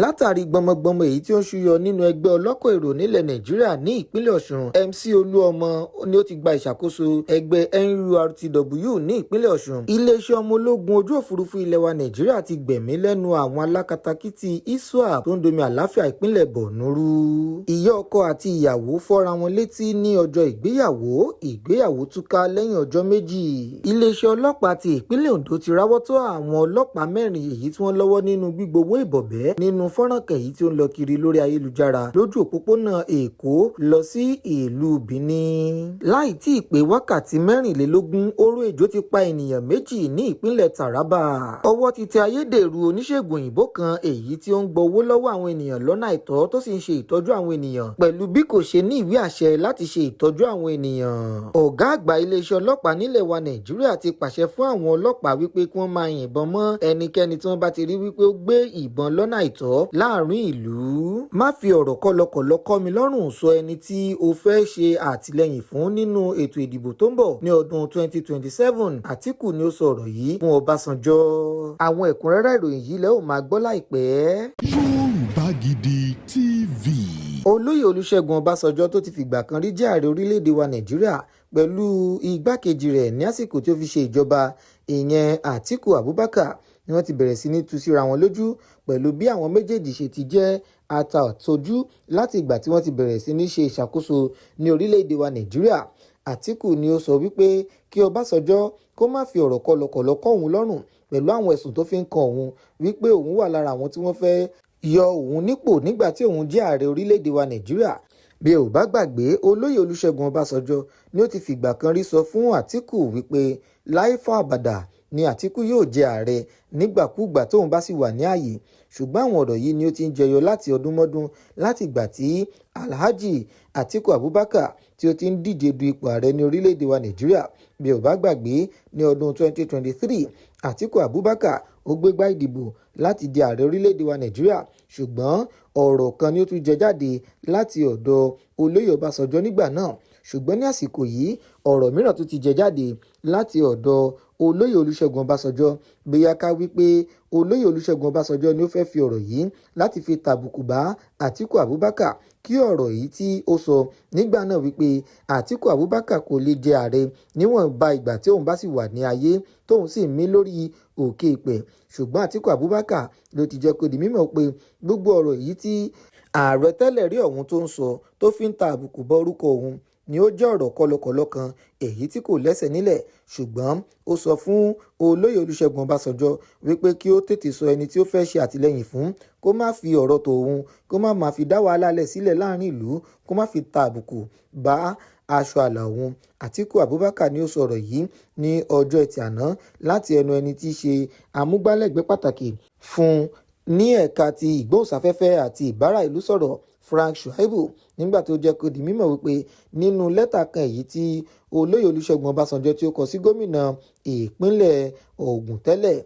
látàrí gbọmọgbọmọ èyí tí ó ń ṣúyọ nínú ẹgbẹ́ ọlọ́kọ̀ èrò nílẹ̀ Nàìjíríà ní ìpínlẹ̀ Ọ̀ṣun. MC Oluomo ni ó ti gba ìṣàkóso ẹgbẹ́ NURTW ní ìpínlẹ̀ Ọ̀ṣun. iléeṣẹ́ ọmọ ológun ojú òfurufú ilẹ̀ wa Nàìjíríà ti gbẹ̀mí lẹ́nu àwọn alákatakítí ISWAP tó ń domi àláfíà ìpínlẹ̀ Borno rú. ìyá ọkọ àti ìyàwó fọ́ra wọn létí ní ọjọ́ ìgbéyàwó túká lẹ́yìn ọjọ́ méjì. iléeṣẹ́ ọlọ́pàá ti ìpínlẹ̀ Ondo ti ráwọ́ tó àwọn ọlọ́pàá mẹ́rin èyí tí wọ́n lọ́wọ́ nínú gbígbowó ìbọ̀bẹ́ nínú fọ́nrán kan èyí tí ó ń lọ kiri lórí ayélujára lójú òpópónà Èkó lọ sí ìlú Benin. láì tí ì pé wákàtí 24 oró ejò ti pa ènìyàn méjì ní ìpínlẹ̀ Taraba. ọwọ́ ti tẹ ayédèrú oníṣègùn òyìnbó kan èyí tí ó ń gbowó lọ́wọ́ àwọn ènìyàn lọ́nà àìtọ́ tó sì ń ṣe ìtọ́jú àwọn ènìyàn pẹ̀lú bí kò ṣe ní ìwé àṣẹ láti ṣe ìtọ́jú àwọn ènìyàn. ọ̀gá àgbà iléeṣẹ́ ọlọ́pàá nílẹ̀ wa Nàìjíríà ti pàṣẹ fún àwọn ọlọ́pàá wípé kí wọ́n máa yìnbọn mọ́ ẹnikẹ́ni tí wọ́n bá ti rí wípé ó gbé ìbọn lọ́nà àìtọ́ láàrin ìlú. má fi ọ̀rọ̀ kọlọkọ̀lọ kọ́ mi lọ́rùn sọ ẹni tí o fẹ́ ṣe àtìlẹ́yìn fún nínú ètò ìdìbò tó ń bọ̀ ní ọdún 2027. Àtíkù ni ó sọ ọ̀rọ̀ yìí fún Ọbásanjọ́. àwọn ẹ̀kúnrẹ́rẹ́ ìròyìn yìí lẹ́ ò máa gbọ́ láìpẹ́. Yorùbá Gidi TV. Olóyè Olúṣẹ́gun Ọbásanjọ́ tó ti fìgbà kan rí jẹ́ ààrẹ orílẹ̀-èdè wa Nàìjíríà pẹ̀lú igbákejì rẹ̀ ní àsìkò tí ó fi ṣe ìjọba ìyẹn Àtíkù Abubakar ni wọ́n ti bẹ̀rẹ̀ sí ní tú síra wọn lójú pẹ̀lú bí àwọn méjèèjì ṣe ti jẹ́ ata ọ̀tọ́jú láti ìgbà tí wọ́n ti bẹ̀rẹ̀ sí ní ṣe ìṣàkóso ní orílẹ̀-èdè wa Nàìjíríà. Àtíkù ni ó sọ wípé kí Ọbásanjọ́ kó má fi ọ̀rọ̀ kọlọkọ̀lọ kọ́ òun lọ́rùn pẹ̀lú àwọn ẹ̀sùn tó fi ń kan òun wípé òun wà lára àwọn tí wọ́n fẹ́ yọ òun nípò nígbà tí òun jẹ́ ààrẹ orílẹ̀-èdè wa Nàìjíríà. bí ò bá gbàgbé, Olóyè Olúṣẹ́gun Ọbásanjọ́ ni ó ti fìgbà kan rí sọ fún Àtíkù wípé láì fún àbàdà ni Àtíkù yóò jẹ ààrẹ nígbàkúgbà tóun bá sì wà ní ààyè. ṣùgbọ́n àwọn ọ̀rọ̀ yìí ni ó ti ń jẹyọ láti ọdún mọ́dún láti ìgbà tí Alhaji Àtíkù Abubakar tí ó ti ń díje du ipò ààrẹ ní orílẹ̀-èdè wa Nàìjíríà. bí ò bá gbàgbé, ní ọdún 2023 Àtíkù Abubakar ó gbégbá ìdìbò láti di ààrẹ orílẹ̀-èdè wa Nàìjíríà. ṣùgbọ́n ọ̀rọ̀ kan ni ó tún jẹ jáde láti ọ̀dọ̀ Olóyè Ọbásanjọ́ nígbà náà. ṣùgbọ́n ní àsìkò yìí ọ̀rọ̀ mìíràn tún ti jẹ jáde láti ọ̀dọ̀ Olóyè Olúṣẹ́gun Ọbásanjọ́. bóyá ká wípé Olóyè Olúṣẹ́gun Ọbásanjọ́ ni ó fẹ́ fi ọ̀rọ̀ yìí láti fi tàbùkù bá Àtíkù Abubakar kí ọ̀rọ̀ yìí tí ó sọ nígbà náà wípé Àtíkù Abubakar kò lè jẹ ààrẹ níwọ̀nba ìgbà tí òun bá sì wà ní ayé tóun sì mí lórí òkè ìpẹ̀. ṣùgbọ́n Àtíkù Abubakar ló ti jẹ́ kó di mímọ̀ pé gbogbo ọ̀rọ̀ yìí tí ààrẹ tẹ́lẹ̀ rí ọ̀hún tó ń sọ tó fi ń ta àbùkù bọ orúkọ òun ni ó jẹ́ ọ̀rọ̀ kọlọkọlọ kan èyí tí kò lẹ́sẹ̀ nílẹ̀. ṣùgbọ́n ó sọ fún Olóyè Olúṣẹ́gun Ọbásanjọ́ wípé kí ó tètè sọ ẹni tí ó fẹ́ ṣe àtìlẹ́yìn fún, kó má fi ọ̀rọ̀ tòun kó má máa fi dá wàhálà lẹ̀ sílẹ̀ láàrin ìlú, kó má fi ta àbùkù bá aṣọ àlà òun. Àtíkù Abubakar ni ó sọ̀rọ̀ yìí ní ọjọ́ Ẹtì àná láti ẹnu ẹni tí í ṣe amúgbálẹ́gbẹ̀ẹ́ pàtàkì fún ní ẹ̀ka ti ìgbóhùnsáfẹ́fẹ́ àti ìbára ìlú sọ̀rọ̀ Frank Shuaibu, nígbà tó jẹ́ kó di mímọ̀ wípé nínú lẹ́tà kan èyí tí Olóyè Olúṣẹ́gun Ọbásanjọ́ tí ó kọ sí gómìnà ìpínlẹ̀ Ògùn tẹ́lẹ̀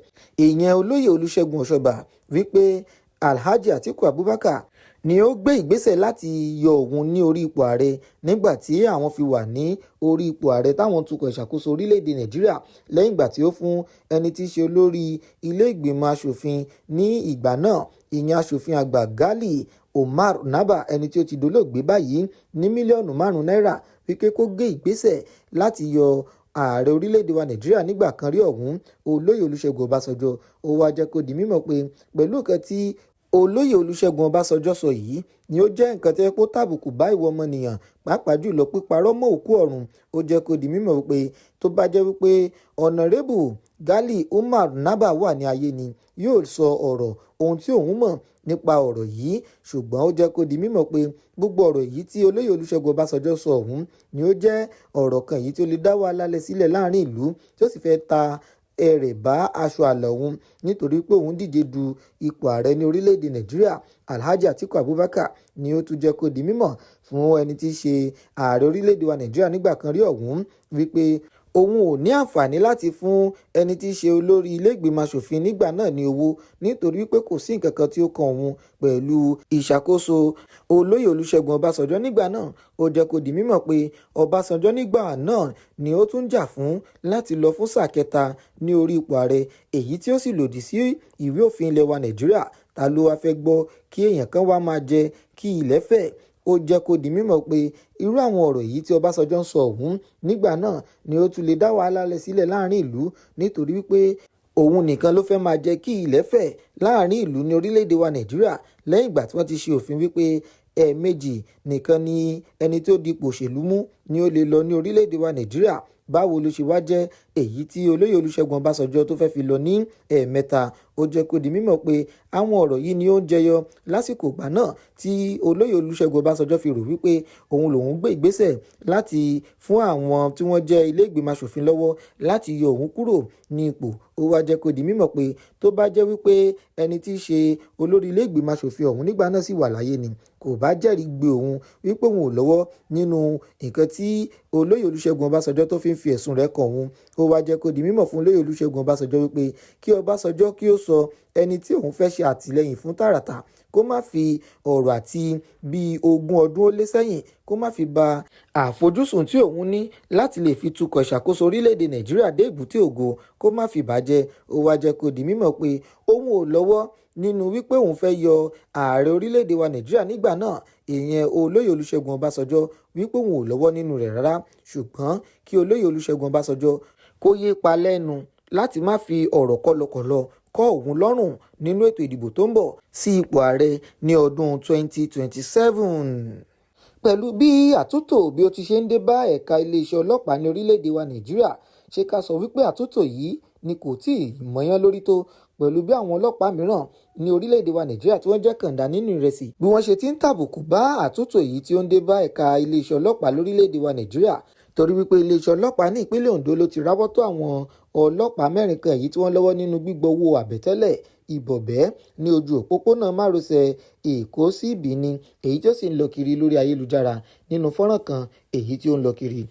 ìyẹn Olóyè Olúṣẹ́gun Ọ̀ṣọ́bà wípé Alhaji Àtíkù Abubakar ni ó gbé ìgbésẹ̀ láti yọ òun ní orí ipò ààrẹ nígbà tí àwọn fi wà ní orí ipò ààrẹ táwọn tukọ̀ ìṣàkóso orílẹ̀-èdè Nàìjíríà lẹ́yìn ìgbà tí ó fún ẹni tí í ṣe olórí ilé ìgbìmọ̀ asòfin ní ìgbà náà ìyẹn asòfin àgbà Gali Omar Naba, ẹni tí ó ti dolóògbé báyìí, ní mílíọ̀nù 5 náírà wípé kó gbé ìgbésẹ̀ láti yọ ààrẹ orílẹ̀-èdè wa Nàìjíríà nígbà kan rí ọ̀hún. Olóyè Olúṣẹ́gun Ọbásanjọ́ ó wá jẹ́ kó di mímọ̀ pé pẹ̀lú nǹkan tí Olóyè Olúṣẹ́gun Ọbásanjọ́ sọ yìí ni ó jẹ́ nǹkan tí ó tàbùkù bá ìwọ ọmọnìyàn, pàápàá jùlọ píparọ́ mọ́ òkú ọ̀run. ó jẹ́ kó di mímọ̀ wípé tó bá jẹ́ wípé Honorable Gali Umar Naba wà ní ayé ni yóò sọ ọ̀rọ̀ ohun tí òun mọ̀ nípa ọ̀rọ̀ yìí. ṣùgbọ́n ó jẹ́ kó di mímọ̀ pé gbogbo ọ̀rọ̀ yìí tí Olóyè Olúṣẹ́gun Ọbásanjọ́ sọ ọ̀hún ni ó jẹ́ ọ̀rọ̀ kan yìí tí ó lè dá wàhálà lẹ̀ sílẹ̀ láàrin ìlú tí ó sì fẹ́ ta ẹrẹ̀ bá aṣọ àlà òun nítorí pé òun díje du ipò ààrẹ ní orílẹ̀-èdè Nàìjíríà. Alhaji Àtíkù Abubakar ni ó tún jẹ́ kó di mímọ̀ fún ẹni tí í ṣe ààrẹ orílẹ̀-èdè wa Nàìjíríà nígbà kan rí ọ̀hún wípé òun ò ní àǹfààní láti fún ẹni tí í ṣe olórí ilé ìgbìmọ̀ asòfin nígbà náà ní owó nítorí pé kò sí nǹkan kan tí ó kan òun pẹ̀lú ìṣàkóso Olóyè Olúṣẹ́gun Ọbásanjọ́ nígbà náà. ó jẹ́ kó di mímọ̀ pé Ọbásanjọ́ nígbà náà ni ó tún jà fún láti lọ fún sáà kẹta ní orí ipò ààrẹ, èyí tí ó sì lòdì sí ìwé òfin ilẹ̀ wa Nàìjíríà ta ló wá fẹ́ gbọ́ kí èèyàn kan wá máa jẹ kí ilẹ̀ fẹ̀. Ó jẹ́ kó di mímọ̀ pé irú àwọn ọ̀rọ̀ yìí tí Ọbásanjọ́ ń sọ ọ̀hún nígbà náà ni ó tún lè dá wàhálà sílẹ̀ láàrin ìlú, nítorí wípé òun nìkan ló fẹ́ máa jẹ́ kí ilẹ̀ fẹ̀ láàrin ìlú ní orílẹ̀-èdè wa Nàìjíríà, lẹ́yìn ìgbà tí wọ́n ti ṣe òfin wípé ẹ̀ẹ̀mejì nìkan ni ẹni tó dipò òṣèlú mú ni ó lè lọ ní orílẹ̀-èdè wa Nàìjíríà. Báwo ló ṣe wá jẹ́ èyí tí olóyè Olúṣẹ́gun Ọbásanjọ́ tó fẹ́ fi lọ ní ẹ̀ẹ̀mẹ́ta? Ó jẹ́ kó di mímọ̀ pé àwọn ọ̀rọ̀ yìí ni ó ń jẹyọ lásìkò ìgbà náà tí olóyè Olúṣẹ́gun Ọbásanjọ́ fi rò wípé òun lòun gbé ìgbésẹ̀ láti fún àwọn tí wọ́n jẹ́ ilé ìgbìmọ̀ aṣòfin lọ́wọ́ láti yọ òun kúrò ní ipò. Ó wá jẹ́ kó di mímọ̀ pé tó bá jẹ́ wípé ẹni tí í ṣe olórí ilé ìgbìmọ̀ aṣòfin ọ̀hún nígbà náà sì wà láyé ni, kò bá jẹ́rìí gbé òun wípé òun ò lọ́wọ́ nínú nǹkan tí olóyè Olúṣẹ́gun Ọbásanjọ́ tó fi ń fi ẹ̀sùn rẹ̀ kàn òun. Ó wá jẹ́ kó di mímọ̀ fún olóyè Olúṣẹ́gun Ọbásanjọ́ wípé kí Ọbásanjọ́ kí ó sọ ẹni tí òun fẹ́ ṣe àtìlẹ́yìn fún tààràtà, kó má fi ọ̀rọ̀ àti bíi 20 ọdún ó lé sẹ́yìn kó má fi ba àfojúsùn tí òun ní láti lè fi tukọ̀ ìṣàkóso orílẹ̀-èdè Nàìjíríà dé èbúté ògo kó má fi bàjẹ́. Ó wá jẹ́ kó di mímọ̀ pé òun ò lọ́wọ́ nínú wípé òun fẹ́ yọ ààrẹ orílẹ̀-èdè wa Nàìjíríà nígbà náà, ìyẹn olóyè Olúṣẹ́gun Ọbásanjọ́, wípé òun ò lọ́wọ́ nínú rẹ̀ rárá, ṣùgbọ́n kí olóyè Olúṣẹ́gun Ọbásanjọ́ kó yé pa lẹ́nu láti má fi ọ̀rọ̀ kọlọkọlọ kọ́ òun lọ́rùn nínú ètò ìdìbò tó ń bọ̀ sí ipò ààrẹ ní ọdún 2027. Pẹ̀lú bí àtúntò bí ó ti ṣe ń dé bá ẹ̀ka iléeṣẹ́ ọlọ́pàá ní orílẹ̀-èdè wa Nàìjíríà, ṣé ká sọ wípé àtúntò yìí ni kò tí ì mọ́yán lórí tó, pẹ̀lú bí àwọn ọlọ́pàá mìíràn ní orílẹ̀-èdè wa Nàìjíríà tí wọ́n jẹ́ kàńdá nínú ìrẹsì bí wọ́n ṣe ti ń tàbùkù bá àtúntò yìí tí ó ń dé bá ẹ̀ka iléeṣẹ́ ọlọ́pàá lórílẹ̀-èdè wa Nàìjíríà, torí wípé iléeṣẹ́ ọlọ́pàá ní ìpínlẹ̀ Ondo ló ti ráwọ́ tó àwọn ọlọ́pàá 4 kan èyí tí wọ́n lọ́wọ́ nínú gbígbọ́ owó àbẹ̀tẹ́lẹ̀ ìbọ̀bẹ́ ní ojú òpópónà márosẹ̀ Èkó sí Benin, èyí tí ó sì ń lọ kiri lórí ayélujára nínú fọ́nrán kan èyí tí ó ń lọ kiri.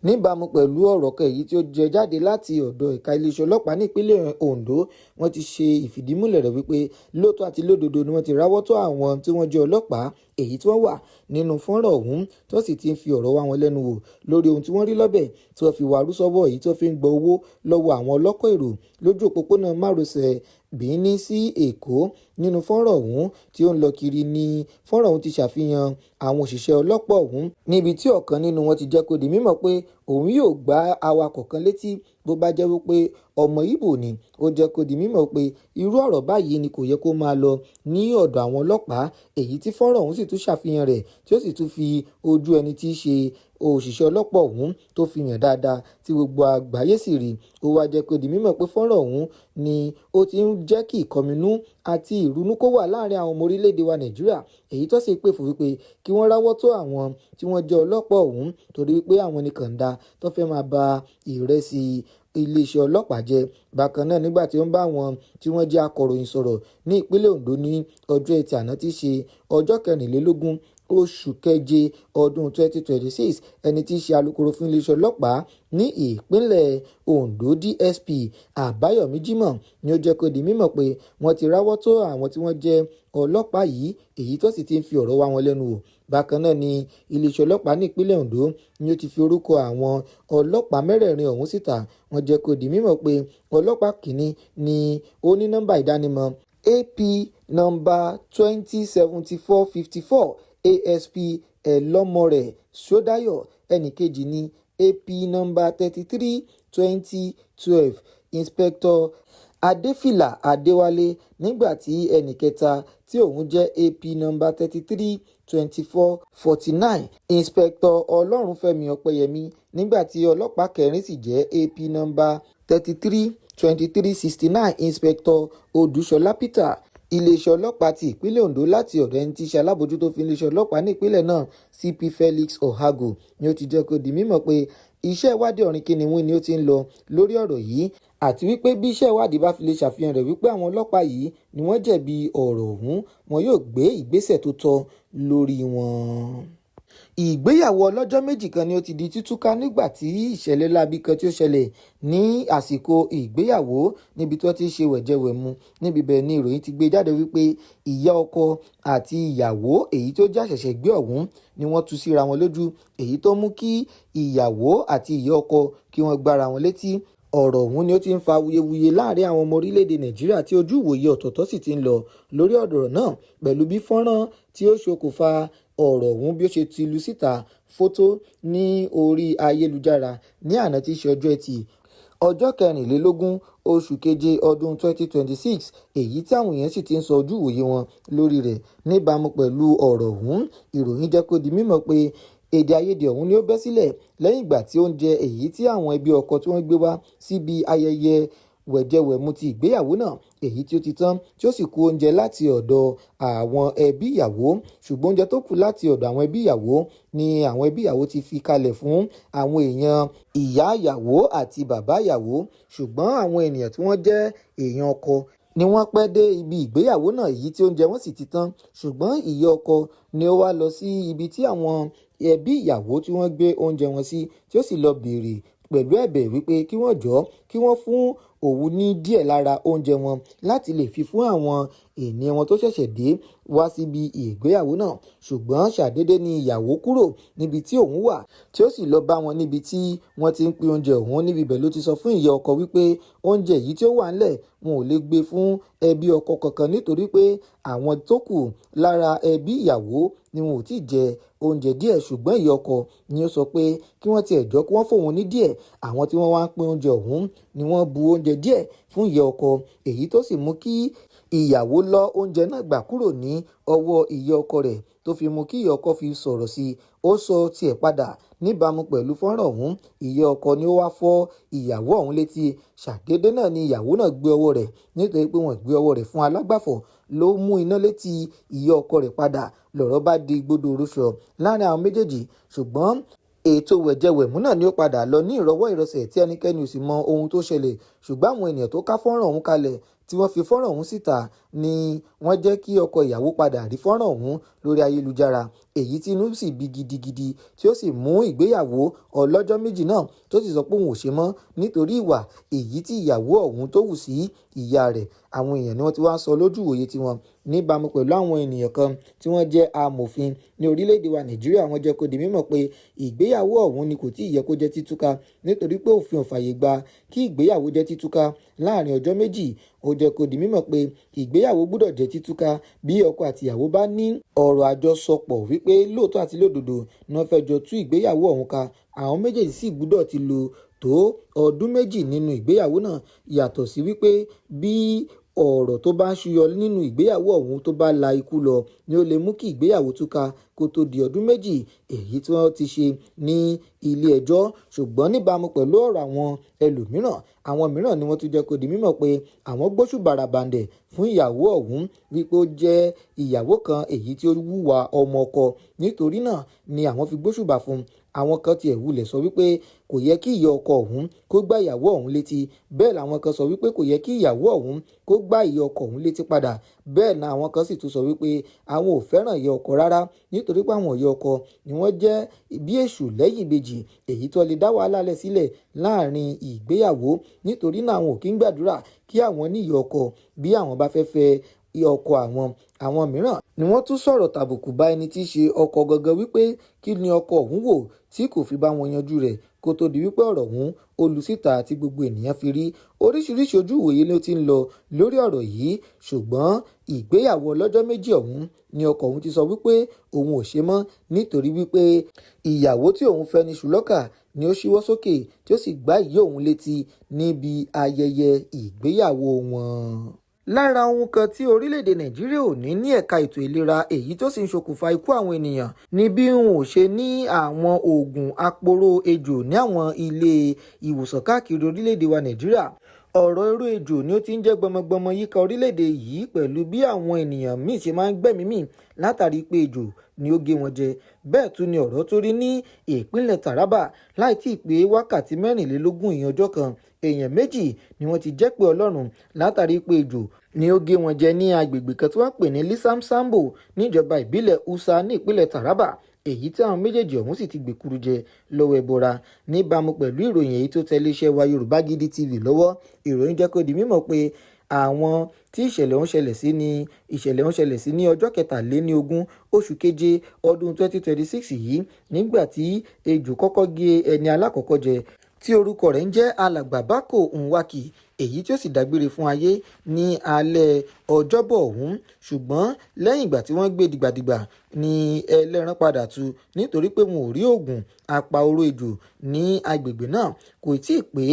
Níbàámu pẹ̀lú ọ̀rọ̀ kan èyí tí ó jẹ jáde láti ọ̀dọ̀ ẹ̀ka iléeṣẹ́ ọlọ́pàá ní ìpínlẹ̀ Ondo, wọ́n ti ṣe ìfìdímúlẹ̀ rẹ̀ wípé lóòótọ́ àti lódodo ni wọ́n ti ráwọ́ tó àwọn tí wọ́n jẹ́ ọlọ́pàá èyí tí wọ́n wà nínú fọ́nrán ọ̀hún, tó sì ti ń fi ọ̀rọ̀ wá wọn lẹ́nu wò lórí ohun tí wọ́n rí lọ́bẹ̀ tí wọ́n fi wàrú sọ́wọ́ èyí tó fi ń gba owó lọ́wọ́ àwọn ọlọ́kọ̀ èrò lójú òpópónà márosẹ̀ Benin sí Èkó. Nínú fọ́nrán ọ̀hún tí ó ń lọ kiri ni fọ́nrán ọ̀hún ti ṣàfihàn àwọn òṣìṣẹ́ ọlọ́pàá ọ̀hún, níbi tí ọ̀kan nínú wọn ti jẹ́ kó di mímọ̀ pé òun yóò gbá awakọ̀ kan létí bó bá jẹ́ wípé ọmọ Ìgbò ni. Ó jẹ́ kó di mímọ̀ pé irú ọ̀rọ̀ báyìí ni kò yẹ kó máa lọ ní ọ̀dọ̀ àwọn ọlọ́pàá, èyí tí fọ́nrán ọ̀hún sì tún ṣàfihàn rẹ̀ tí ó sì tún fi ojú ẹni tí í ṣe òṣìṣẹ́ ọlọ́pàá ọ̀hún tó fi hàn dáadáa tí gbogbo àgbáyé sì rí. Ó wá jẹ́ kó di mímọ̀ pé fọ́nrán ọ̀hún ni ó ti ń jẹ́ kí ìkọminú àti ìrunú kó wà láàrin àwọn ọmọ orílẹ̀-èdè wa Nàìjíríà, èyí tó sì pè fún wípé kí wọ́n ráwọ́ tó àwọn tí wọ́n jẹ́ ọlọ́pàá ọ̀hún, torí wípé àwọn ni kàńdá tó fẹ́ máa ba ìrẹsì iléeṣẹ́ ọlọ́pàá jẹ́. Bákan náà, nígbà tí ó ń bá àwọn tí wọ́n jẹ́ akọ̀ròyìn sọ̀rọ̀ ní ìpínlẹ̀ Ondo ní ọjọ́ Ẹtì àná tí í ṣe ọjọ́ 24 oṣù keje ọdún 2026, ẹni tí í ṣe alukoro fún iléeṣẹ́ ọlọ́pàá ní ìpínlẹ̀ Ondo DSP Àbáyọ̀mí Jímọ̀ ni ó jẹ́ kó di mímọ̀ pé wọ́n ti ráwọ́ tó àwọn tí wọ́n jẹ́ ọlọ́pàá yìí, èyí tó sì ti ń fi ọ̀rọ̀ wá wọn lẹ́nu wò. Bákan náà ni iléeṣẹ́ ọlọ́pàá ní ìpínlẹ̀ Ondo ni ó ti fi orúkọ àwọn ọlọ́pàá 4 ọ̀hún síta. Wọ́n jẹ́ kó di mímọ̀ pé ọlọ́pàá kìíní ni ó ní nọ́mbà ìdánimọ̀ AP number 207454 ASP Ẹlọ́mọrẹ̀ Ṣódáyọ̀, ẹnìkejì ní AP number 332012 Inspector Adéfìlà Adéwálé, nígbà tí ẹnìkẹta tí òun jẹ́ AP number 332449 Inspector Ọlọ́runfẹ́mi Ọpẹ́yẹmí, nígbà tí ọlọ́pàá kẹrin sì jẹ́ AP number 332369 Inspector Odúṣọlá Peter. Iléeṣẹ́ ọlọ́pàá ti ìpínlẹ̀ Ondo láti ọ̀dọ̀ ẹni tí í ṣe alábòójútó fún iléeṣẹ́ ọlọ́pàá ní ìpínlẹ̀ náà CP Felix Ohago ni ó ti jẹ́ kó di mímọ̀ pé iṣẹ́ ìwádìí ọ̀rìn kìnìún ni ó ti ń lọ lórí ọ̀rọ̀ yìí, àti wípé bí iṣẹ́ ìwádìí bá fi lè ṣàfihàn rẹ̀ wípé àwọn ọlọ́pàá yìí ni wọ́n jẹ̀bi ọ̀rọ̀ ọ̀hún, wọn yóò gbé ìgbésẹ̀ tó tọ́ lórí wọn. Ìgbéyàwó ọlọ́jọ́ méjì kan ni ó ti di títúká nígbà tí ìṣẹ̀lẹ̀ láabi kan tí ó ṣẹlẹ̀ ní àsìkò ìgbéyàwó níbi tí wọ́n ti ṣe wẹ̀jẹwẹ̀mu. Níbi bẹ́ẹ̀ ni ìròyìn ti gbé jáde wípé ìyá ọkọ àti ìyàwó èyí tó jẹ́ àṣẹ̀ṣẹ̀ gbé ọ̀hún ni wọ́n tú síra wọn lójú, èyí tó mú kí ìyàwó àti ìyá ọkọ kí wọ́n gbára wọn létí. ọ̀rọ̀ ọ̀hún ni ó ti ń fa wuyewuye láàrin àwọn ọmọ orílẹ̀-èdè Nàìjíríà tí ojú ìwòye ọ̀tọ̀ọ̀tọ̀ sì ti ń lọ lórí ọ̀rọ̀ náà pẹ̀lú bí fọ́nrán tí ó ṣokùnfà ọ̀rọ̀ ọ̀hún bí ó ṣe ti lu síta fọ́tò ní orí ayélujára ní àná tí í ṣe ọjọ́ Ẹtì ọjọ́ 24 oṣù keje ọdún 2026 èyí tí àwọn èèyàn sì ti ń sọ ojú ìwòye wọn lórí rẹ̀ níbàámu pẹ̀lú ọ̀rọ̀ ọ̀hún. Ìròyìn jẹ́ kó di mímọ̀ pé èdè àìyedè ọ̀hún ni ó bẹ́ sílẹ̀ lẹ́yìn ìgbà tí oúnjẹ èyí tí àwọn ẹbí ọkọ tí wọ́n gbé wá síbi ayẹyẹ wẹ̀jẹwẹ̀mu ti ìgbéyàwó náà èyí tí ó ti tán tí ó sì kù oúnjẹ láti ọ̀dọ̀ àwọn ẹbí ìyàwó, ṣùgbọ́n oúnjẹ tó kù láti ọ̀dọ̀ àwọn ẹbí ìyàwó ni àwọn ẹbí ìyàwó ti fi kalẹ̀ fún àwọn èèyàn ìyá ìyàwó àti bàbá ìyàwó, ṣùgbọ́n àwọn ènìyàn tí wọ́n jẹ́ èèyàn ọkọ ni wọ́n pẹ́ dé ibi ìgbéyàwó náà èyí tí oúnjẹ wọn sì ti tán, ṣùgbọ́n ìyá ọkọ ni ó wá lọ sí ibi tí àwọn ẹbí ìyàwó tí wọ́n gbé oúnjẹ wọn sí tí ó sì lọ béèrè pẹ̀lú ẹ̀bẹ̀ wípé kí wọ́n jọ̀ọ́ kí wọ́n fún òun ní díẹ̀ lára oúnjẹ wọn láti lè fi fún àwọn ènìyàn wọn tó ṣẹ̀ṣẹ̀ dé wá síbi ìgbéyàwó náà, ṣùgbọ́n ṣàdédé ni ìyàwó kúrò níbi tí òun wà tí ó sì lọ bá wọn níbi tí wọ́n ti ń pín oúnjẹ òun. Níbi ibẹ̀ ló ti sọ fún ìyá ọkọ wípé oúnjẹ yìí tí ó wà ńlẹ̀ wọn ò lè gbé fún ẹbí ọkọ kankan nítorí pé àwọn tó kù lára ẹbí ìyàwó ni wọn ò tí ì jẹ oúnjẹ díẹ̀, ṣùgbọ́n ìyá ọkọ ni ó sọ pé kí wọ́n tiẹ̀ jọ kí wọ́n fóun ní díẹ̀. Àwọn tí wọ́n wá ń pín oúnjẹ ọ̀hún ni wọ́n bu oúnjẹ díẹ̀ fún ìyá ọkọ èyí tó sì mú kí ìyàwó lọ oúnjẹ náà gbà kúrò ní ọwọ́ ìyá ọkọ rẹ̀ tó fi mú kí ìyá ọkọ fi sọ̀rọ̀ sí i. Ó sọ tiẹ̀ padà níbàámu pẹ̀lú fọ́nrán ọ̀hún. Ìyá ọkọ ni ó wá fọ́ ìyàwó ọ̀hún létí. Ṣàdédé náà ni ìyàwó náà gbé ọwọ́ rẹ̀ nítorí pé wọ́n gbé ọwọ́ rẹ̀ fún alágbàfọ̀ ló mú iná létí ìyá ọkọ rẹ̀ padà. Lọ̀rọ̀ bá di gbódò oróṣọ láàrin àwọn méjèèjì, ṣùgbọ́n ètò wẹ̀jẹwẹ̀mú náà ni ó padà lọ ní ìrọwọ́ ìrọsẹ̀ tí ẹnikẹ́ni ò sì mọ ohun tó ṣẹlẹ̀, ṣùgbọ́n àwọn ènìyàn tó ká fọ́nrán ọ̀hún kalẹ̀ tí wọ́n fi fọ́nrán ọ̀hún síta ni wọ́n jẹ́ kí ọkọ ìyàwó padà rí fọ́nrán ọ̀hún lórí ayélujára èyí tí inú sì bí gidigidi tí ó sì mú ìgbéyàwó ọlọ́jọ́ méjì náà tó sì sọ pé òun ò ṣe mọ́ nítorí ìwà èyí tí ìyàwó ọ̀hún tó hù sí ìyá rẹ̀. Àwọn èèyàn ni wọ́n ti wá sọ lójú ìwòye tiwọn níbàámu pẹ̀lú àwọn ènìyàn kan tí wọ́n jẹ́ amòfin ní orílẹ̀-èdè wa Nàìjíríà. Wọ́n jẹ́ kó di mímọ̀ pé ìgbéyàwó ọ̀hún ni kò tí ì yẹ kó jẹ́ títúká nítorí pé òfin ò fàyè gba kí ìgbéyàwó jẹ́ títúká láàrin ọjọ́ méjì. Ó jẹ́ kó di mímọ̀ pé ìgbéyàwó gbọ́dọ̀ jẹ́ títúká bí ọkọ àti ìyàwó bá ní ọ̀rọ̀ àjọsọpọ̀ wípé lóòótọ́ àti lódodo ni wọ́n fẹ́ jọ tú ìgbéyàwó ọ̀hún ká. Àwọn méjèèjì sì gbọ́dọ̀ ti lò tó ọdún méjì nínú ìgbéyàwó náà, yàtọ̀ sí wípé bí ọ̀rọ̀ tó bá ń ṣúyọ nínú ìgbéyàwó ọ̀hún tó bá la ikú lọ ni ó lè mú kí ìgbéyàwó túká kó tó di ọdún méjì èyí tí wọ́n ti ṣe ní ilé ẹjọ́. Ṣùgbọ́n níbàámu pẹ̀lú ọ̀rọ̀ àwọn ẹlòmíràn, àwọn mìíràn ni wọ́n tún jẹ́ kó di mímọ̀ pé àwọn gbóṣù bàràbàǹdẹ̀ fún ìyàwó ọ̀hún wípé ó jẹ́ ìyàwó kan èyí tí ó wúwa ọmọ ọkọ, nítorí náà ni àwọn fi gbóṣùbà fún. Àwọn kan tiẹ̀ wulẹ̀ sọ wípé kò yẹ kí ìyá ọkọ ọ̀hún kó gbá ìyàwó ọ̀hún létí, bẹ́ẹ̀ làwọn kan sọ wípé kò yẹ kí ìyàwó ọ̀hún kó gbá ìyá ọkọ ọ̀hún létí padà. Bẹ́ẹ̀ ni àwọn kan sì tún sọ wípé àwọn ò fẹ́ràn ìyá ọkọ rárá nítorí pé àwọn ìyá ọkọ ni wọ́n jẹ́ bí èṣù lẹ́yìn ìbejì èyí tó lè dá wàhálà lẹ̀ sílẹ̀ láàrin ìgbéyàwó. Nítorí náà àwọn ò kí ń gbàdúrà kí àwọn ní ìyá ọkọ bí àwọn bá fẹ́ fẹ́ ọkọ àwọn mìíràn ni wọ́n tún sọ̀rọ̀ tàbùkù bá ẹni tí í ṣe ọkọ gangan wípé kí ni ọkọ ọ̀hún wò tí kò fi bá wọn yanjú rẹ̀ kó tó di wípé ọ̀rọ̀ ọ̀hún ó lu síta àti gbogbo ènìyàn fi rí. Oríṣiríṣi ojú ìwòye ló ti ń lọ lórí ọ̀rọ̀ yìí, ṣùgbọ́n ìgbéyàwó ọlọ́jọ́ méjì ọ̀hún ni ọkọ ọ̀hún ti sọ wípé òun ò ṣe mọ́ nítorí wípé ìyàwó tí òun fẹ́ ní ṣùlọ́kà ni ó ṣíwọ́ sókè tí ó sì gbá ìyá òun létí níbi ayẹyẹ ìgbéyàwó wọn. Lára ohun kan tí orílẹ̀-èdè Nàìjíríà ò ní ẹ̀ka ètò ìlera èyí tó sì ń ṣokùnfà ikú àwọn ènìyàn ni bí wọn ò ṣe ní àwọn oògùn aporó ejò ní àwọn ilé ìwòsàn káàkiri orílẹ̀-èdè wa Nàìjíríà. Ọ̀rọ̀ irú ejò ni ó ti ń jẹ́ gbọmọgbọmọ yíká orílẹ̀-èdè yìí pẹ̀lú bí àwọn ènìyàn míì ṣe máa ń gbẹ̀mí mì látàrí pé ejò ni ó gé wọn jẹ. Bẹ́ẹ̀ tún ni ọ̀rọ̀ tó rí ní ìpínlẹ̀ Taraba láì tí ì pé wákàtí 24 ìyẹn ọjọ́ kan èèyàn méjì ni wọ́n ti jẹ́ pé Ọlọ́run látàrí pé ejò ni ó gé wọn jẹ ní agbègbè kan tí wọ́n pè ní Lisamsambo níjọba ìbílẹ̀ Usa ní ìpínlẹ̀ Taraba èyí tí àwọn méjèèjì ọ̀hún sì ti gbèkúrú jẹ lọ́wọ́ ẹbọra. Níbàámu pẹ̀lú ìròyìn èyí tó tẹ̀lé iṣẹ́ wa Yorùbá Gidi TV lọ́wọ́, ìròyìn jẹ́ kó di mímọ̀ pé àwọn tí ìṣẹ̀lẹ̀ ọ̀hún ṣẹlẹ̀ sí ní ọjọ́ 23 oṣù keje ọdún 2026 yìí nígbà tí ejò kọ́kọ́ gé ẹni alákọ̀ọ́kọ́ jẹ tí orúkọ rẹ̀ ń jẹ́ alàgbà Bákò Nwaki, èyí tí ó sì dágbére fún ayé ní alẹ́ ọjọ́bọ̀ ọ̀hún. Ṣùgbọ́n lẹ́yìn ìgbà tí wọ́n gbé dìgbàdìgbà ni ẹlẹ́ran padà tú nítorí pé wọn ò rí oògùn apàoró ejò ní agbègbè náà. Kò tí ì pé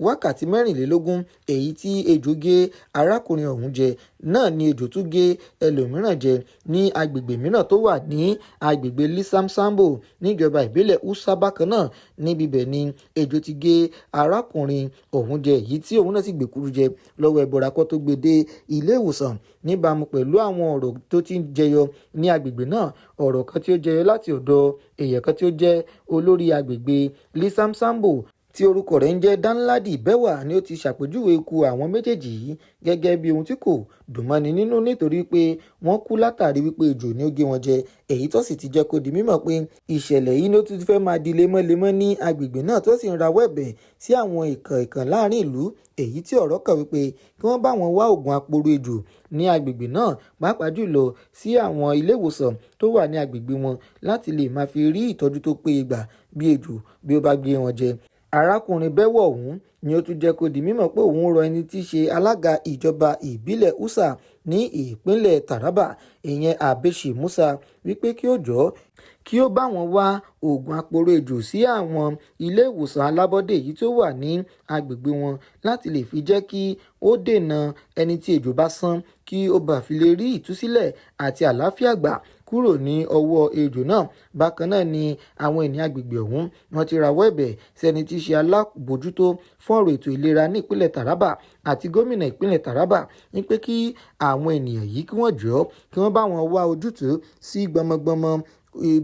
wákàtí 24 èyí tí ejò gé arákùnrin ọ̀hún jẹ náà ni ejò tún gé ẹlòmíràn jẹ ní agbègbè mìíràn tó wà ní agbègbè Lisamsambo níjọba ìbílẹ̀ Usa bákan náà. Níbi bẹ̀ ni ejò ti gé arákùnrin ọ̀hún jẹ, èyí tí òun náà sì gbèkúrú jẹ lọ́wọ́ ẹbọra kó tó gbé dé ilé ìwòsàn. Níbàámu pẹ̀lú àwọn ọ̀rọ̀ tó ti ń jẹyọ ní agbègbè náà, ọ̀rọ̀ kan tí ó jẹyọ láti ọ̀dọ̀ èèyàn kan tí ó jẹ́ olórí agbègbè Lisamsambo tí orúkọ rẹ̀ ń jẹ́ Danladi Bẹ́wà ni ó ti ṣàpèjúwe ikú àwọn méjèèjì yìí gẹ́gẹ́ bí ohun tí kò dùn mọ́ni nínú nítorí pé wọ́n kú látàrí wípé ejò ni ó gé wọn jẹ, èyí tó sì ti jẹ́ kó di mímọ̀ pé ìṣẹ̀lẹ̀ yìí ló tún fẹ́ máa di lemọ́lemọ́ ní agbègbè náà, tó sì ń rawọ́ ẹ̀bẹ̀ sí àwọn ìkàn láàrin ìlú, èyí tí ọ̀rọ̀ kàn wípé kí wọ́n bá wọn wá oògùn aporo ejò ní agbègbè náà, pàápàá jùlọ sí àwọn ilé ìwòsàn tó wà ní agbègbè wọn láti lè máa fi rí ìtọ́jú tó péye gbà bí ejò bí ó bá gé wọn jẹ. Arákùnrin Bẹ́wọ̀ ọ̀hún ni ó tún jẹ́ kó di mímọ̀ pé òun rọ ẹni tí í ṣe alága ìjọba ìbílẹ̀ Usa ní ìpínlẹ̀ Taraba, ìyẹn Abeshi Musa, wípé kí ó jọ̀ọ́ kí ó bá wọn wá oògùn aporo ejò sí àwọn ilé ìwòsàn alábọ́dé yìí tó wà ní agbègbè wọn láti lè fi jẹ́ kí ó dènà ẹni tí ejò bá sán kí ó bá fi lè rí ìtúsílẹ̀ àti àlàáfíà gbà kúrò ní ọwọ́ ejò náà. Bákan náà ni àwọn ènìyàn agbègbè ọ̀hún wọ́n ti rawọ́ ẹ̀bẹ̀ sẹ́ni tí í ṣe alábòójútó fún ọ̀rọ̀ ètò ìlera ní ìpínlẹ̀ Taraba àti gómìnà ìpínlẹ̀ Taraba ní pé kí àwọn ènìyàn yìí kí wọ́n jọ̀ọ́ kí wọ́n bá wọn wá ojútùú sí gbọmọgbọmọ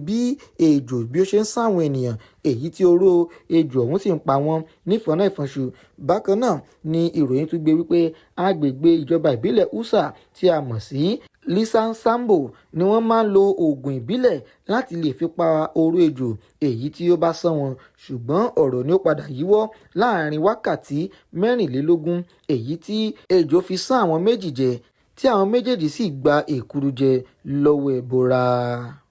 bí ejò bí ó ṣe ń sá àwọn ènìyàn, èyí tí oró ejò ọ̀hún sì ń pa wọ́n nífọ̀nà ìfọ̀nṣù. Bákan náà ni ìròyìn tún gbé wípé agbègbè ìjọba ìbílẹ̀ Usa tí a mọ̀ sí Lisamsambo ni wọ́n máa ń lo oògùn ìbílẹ̀ láti lè fi pa oró ejò èyí tí ó bá sán wọn. Ṣùgbọ́n ọ̀rọ̀ ni ó padà yíwọ́ láàrin wákàtí 24 èyí tí ejò fi sán àwọn méjì jẹ tí àwọn méjèèjì sì gba èkuru jẹ lọ́wọ́ ẹbọra.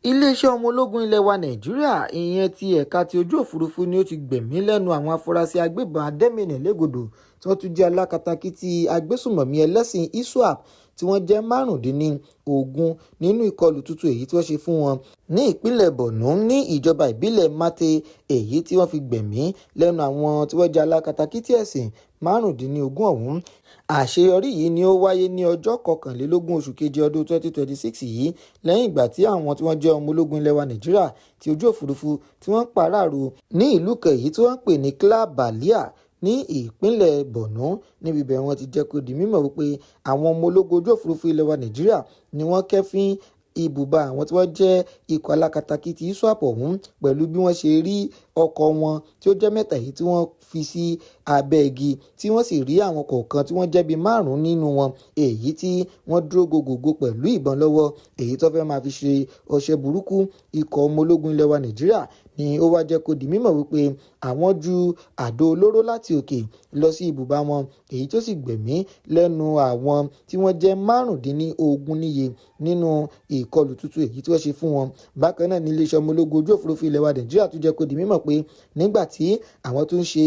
Iléeṣẹ́ ọmọ ológun ilẹ̀ wa Nàìjíríà ìyẹn ti ẹ̀ka ti ojú òfurufú ni ó ti gbẹ̀mí lẹ́nu àwọn afurasí agbébọn adẹ́mìnì légodò tí wọ́n tún jẹ́ alákatakítí agbésùmọ̀mí ẹlẹ́sìn ISWAP tí wọ́n jẹ́ 15 nínú ìkọlù tuntun èyí tí wọ́n ṣe fún wọn ní ìpínlẹ̀ Borno ní ìjọba ìbílẹ̀ Mate, èyí tí wọ́n fi gbẹ̀mí lẹ́nu àwọn tí wọ́n jẹ́ alákatakítí ẹ̀sìn 15 ọ̀hún. Àṣeyọrí yìí ni ó wáyé ní ọjọ́ 21 oṣù keje ọdún 2026 yìí, lẹ́yìn ìgbà tí àwọn tí wọ́n jẹ́ ọmọ ológun ilẹ̀ wa Nàìjíríà ti ojú òfurufú tí wọ́n pàráàrò ní ìlú kan èyí tí wọ́n ń pè ní Klabalia ní ìpínlẹ̀ Borno. Níbi bẹ̀ wọ́n ti jẹ́ kó di mímọ̀ wípé àwọn ọmọ ológun ojú òfurufú ilẹ̀ wa Nàìjíríà ni wọ́n kẹ́fín ibùba àwọn tí wọ́n jẹ́ ikọ̀ alákatakítí ISWAP ọ̀hún pẹ̀lú bí wọ́n ṣe rí ọkọ̀ wọn tí ó jẹ́ 3 yìí tí wọ́n fi sí abẹ́ igi tí wọ́n sì rí àwọn kọ̀ọ̀kan tí wọ́n jẹ́ bí 5 nínú wọn, èyí tí wọ́n dúró gògògò pẹ̀lú ìbọn lọ́wọ́, èyí tó fẹ́ máa fi ṣe ọṣẹ́ burúkú. Ikọ̀ ọmọ ológun ilẹ̀ wa Nàìjíríà ni ó wá jẹ́ kó di mímọ̀ wípé àwọn ju àdó olóró láti òkè lọ sí ibùba wọn, èyí tó sì gbẹ̀mí lẹ́nu àwọn tí wọ́n jẹ́ 15 níye nínú ìkọlù tuntun èyí tí wọ́n ṣe fún wọn. Bákan náà ní iléeṣẹ́ ọmọ ológun ojú òfurufú ilẹ̀ wa Nàìjíríà tún jẹ́ kó di mímọ̀ pé nígbà tí àwọn tó ń ṣe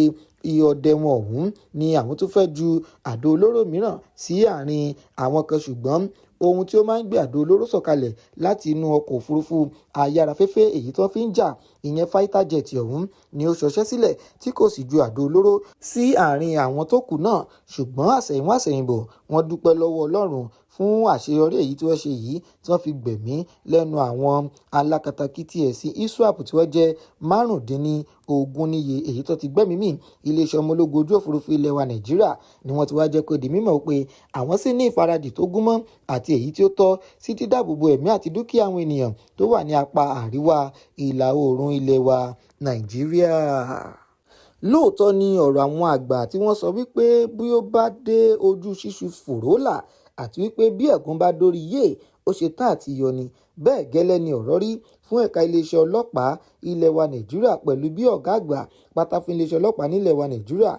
ìọdẹ wọn ọ̀hún ni àwọn tó fẹ́ ju àdó olóró mìíràn sí àárín àwọn kan, ṣùgbọ́n ohun tí ó máa ń gbé àdó olóró sọ̀kalẹ̀ láti inú ọkọ̀ òfurufú ayárafẹ́fẹ́ èyí tó fi ń jà ìyẹn fighter jet ọ̀hún ni ó ṣọṣẹ́ sílẹ̀ tí kò sì ju àdó olóró sí àárín àwọn tó kù náà. Ṣùgbọ́n àsẹ̀yìnwá àsẹ̀yìnbọ̀ wọ́n dúpẹ́ lọ́wọ́ Ọlọ́run fún àṣeyọrí èyí tí wọ́n ṣe yìí tí wọ́n fi gbẹ̀mí lẹ́nu àwọn alákatakítí ẹ̀sìn ISWAP tí wọ́n jẹ́ 15 níye, èyí tó ti gbẹ̀mí mì. Iléeṣẹ́ ọmọ ológun ojú òfurufú ilẹ̀ wa Nàìjíríà ni wọ́n ti wá jẹ́ kó di mímọ̀ pé àwọn sì ní ìfaradì tó gúnmọ́ àti èyí tí ó tọ́ sí dídáàbòbò ẹ̀mí àti dúkìá àwọn ènìyàn tó wà ní apá àríwá ìlà oòrùn ilẹ̀ wa Nàìjíríà. Lóòótọ́ ni ọ̀rọ̀ àwọn àgbà tí wọ́n sọ wípé bí ó bá dé ojú ṣíṣú fòrólà àti wípé bí ẹ̀gún bá dórí yé ó ṣe tán àti yọ ni. Bẹ́ẹ̀ gẹ́lẹ́ ni ọ̀rọ̀ rí fún ẹ̀ka iléeṣẹ́ ọlọ́pàá ilẹ̀ wa Nàìjíríà pẹ̀lú bí ọ̀gá àgbà pátá fún iléeṣẹ́ ọlọ́pàá nílẹ̀ wa Nàìjíríà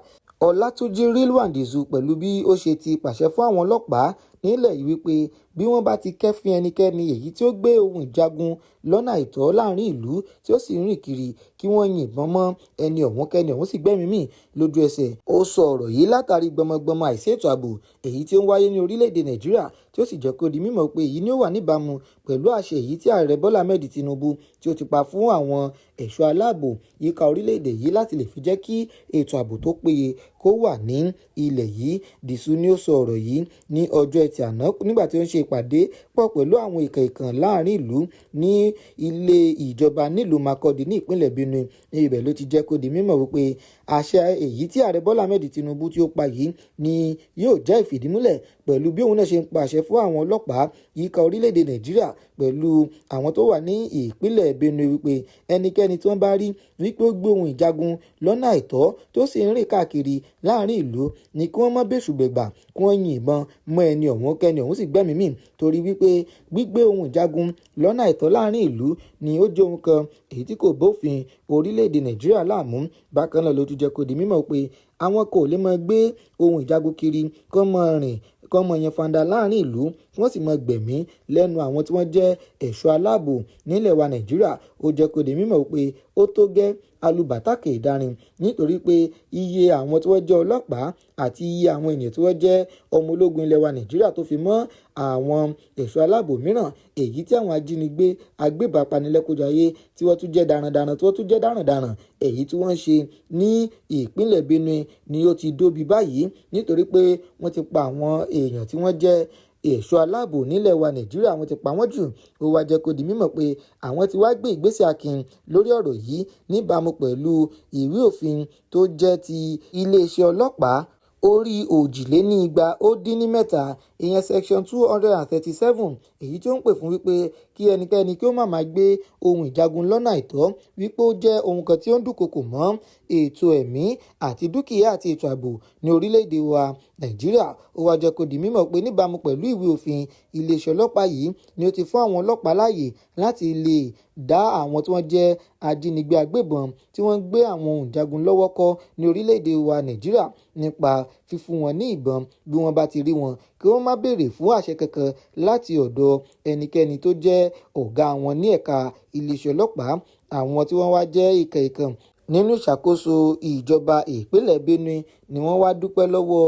Ọlátúnjí Rilwan Disu pẹ̀lú bí ó ṣe ti pàṣẹ fún àwọn ọlọ́pàá nílẹ̀ yìí wípé bí wọ́n bá ti kẹ́fín ẹnikẹ́ni èyí tí ó gbé ohun ìjagun lọ́nà àìtọ́ láàrin ìlú tí ó sì rìn kiri kí wọ́n yìnbọn mọ́ ẹni ọ̀hún kẹ́ni ọ̀hún sì gbẹ́mìí mì lójú ẹsẹ̀. Ó sọ ọ̀rọ̀ yìí látàrí gbọmọgbọmọ àìsí ètò ààbò èyí tí ó ń wáyé ní orílẹ̀-èdè Nàìjíríà tí ó sì jẹ́ kó di mímọ̀ pé èyí ni ó wà níbàámu pẹ̀lú àṣẹ èyí tí ààrẹ Bọ́lá Ahmed Tinubu tí ó ti pa fún àwọn ẹ̀ṣọ́ aláàbò yíká orílẹ̀-èdè yìí láti lè fi jẹ́ kí ètò ààbò tó péye kó wà ní ilẹ̀ yìí. Dìsú ni ó sọ ọ̀rọ̀ yìí ní ọjọ́ Ẹtì àná nígbà tí ó ń ṣe ìpàdé pọ̀ pẹ̀lú àwọn ìkàn láàrin ìlú ní ilé ìjọba nílùú Makurdi ní ìpínlẹ̀ Benue. Ní ibẹ̀ ló ti jẹ́ kó di mímọ̀ wípé àṣẹ èyí tí ààrẹ Bọ́lá Ahmed Tinubu tí ó pa yìí ni yóò jẹ́ ìfìdímúlẹ̀ pẹ̀lú bí òun náà ṣe ń pàṣẹ fún àwọn ọlọ́pàá yíká orílẹ̀-èdè Nàìjíríà pẹ̀lú àwọn tó wà ní ìpínlẹ̀ Benue wípé ẹnikẹ́ni tí wọ́n bá rí wípé ó gbé ohun ìjagun lọ́nà àìtọ́ tó sì ń rìn káàkiri láàrin ìlú ni kí wọ́n má bẹ̀ṣù gbẹ̀gbà kí wọ́n yìnbọn mọ́ ẹni ọ̀hún kẹ́ni ọ̀hún sì gbẹ́mìí mì torí wípé gbígbé ohun ìjagun lọ́nà àìtọ́ láàrin ìlú ni ó jẹ́ ohun kan èyí tí kò bófin orílẹ̀-èdè Nàìjíríà láàmú. Bákan náà ló tún jẹ́ kó di mímọ̀ pé àwọn kò lè máa gbé ohun ìjagun kiri kán máa rìn kán mọ yẹn fanda láàrin ìlú wọ́n sì mọ gbẹ̀mí lẹ́nu àwọn tí wọ́n jẹ́ ẹ̀ṣọ́ aláàbò nílẹ̀ wa Nàìjíríà. Ó jẹ́ kó di mímọ̀ pé ó tó gẹ́ alùbátàkè ìdarin nítorí pé iye àwọn tí wọ́n jẹ́ ọlọ́pàá àti iye àwọn ènìyàn tí wọ́n jẹ́ ọmọ ológun ilẹ̀ wa Nàìjíríà tó fi mọ́ àwọn ẹ̀ṣọ́ aláàbò mìíràn èyí tí àwọn ajínigbé agbébọn apanilẹ́kúnjayé tí wọ́n tún jẹ́ darandaran tí wọ́n tún jẹ́ darandaran èyí tí wọ́n ń ṣe ní ìpínlẹ̀ Benue ni ó ti dóbi báyìí nítorí pé wọ́n ti pa àwọn èèyàn tí wọ́n jẹ́ ẹ̀ṣọ́ aláàbò nílẹ̀ wa Nàìjíríà wọ́n ti pa wọ́n jù. Ó wá jẹ́ kó di mímọ̀ pé àwọn ti wá gbé ìgbésẹ̀ akin lórí ọ̀rọ̀ yìí níbàámu pẹ̀lú ìwé òfin tó jẹ́ ti iléeṣẹ́ ọlọ́pàá orí 2,247 ìyẹn section 237 èyí tí ó ń pè fún wípé kí ẹnikẹ́ni kí ó má máa gbé ohun ìjagun lọ́nà àìtọ́ wípé ó jẹ́ ohun kan tí ó ń dúnkokò mọ́ ètò ẹ̀mí àti dúkìá àti ètò ààbò ní orílẹ̀-èdè wa Nàìjíríà. Ó wá jẹ́ kó di mímọ̀ pé níbàámu pẹ̀lú ìwé òfin iléeṣẹ́ ọlọ́pàá yìí ni ó ti fún àwọn ọlọ́pàá láàyè láti lè dá àwọn tí wọ́n jẹ́ ajínigbé agbébọn tí wọ́n ń gbé àwọn ohun ìjagun lọ́wọ́ kọ́ ní orílẹ̀-èdè wa Nàìjíríà nípa fífún wọn ní ìbọn bí wọ́n bá ti rí wọn kí wọ́n má béèrè fún àṣẹ kankan láti ọ̀dọ̀ ẹnikẹ́ni tó jẹ́ ọ̀gá wọn ní ẹ̀ka iléeṣẹ́ ọlọ́pàá. Àwọn tí wọ́n wá jẹ́ ìkàn nínú ìṣàkóso ìjọba ìpínlẹ̀ Benue ni wọ́n wá dúpẹ́ lọ́wọ́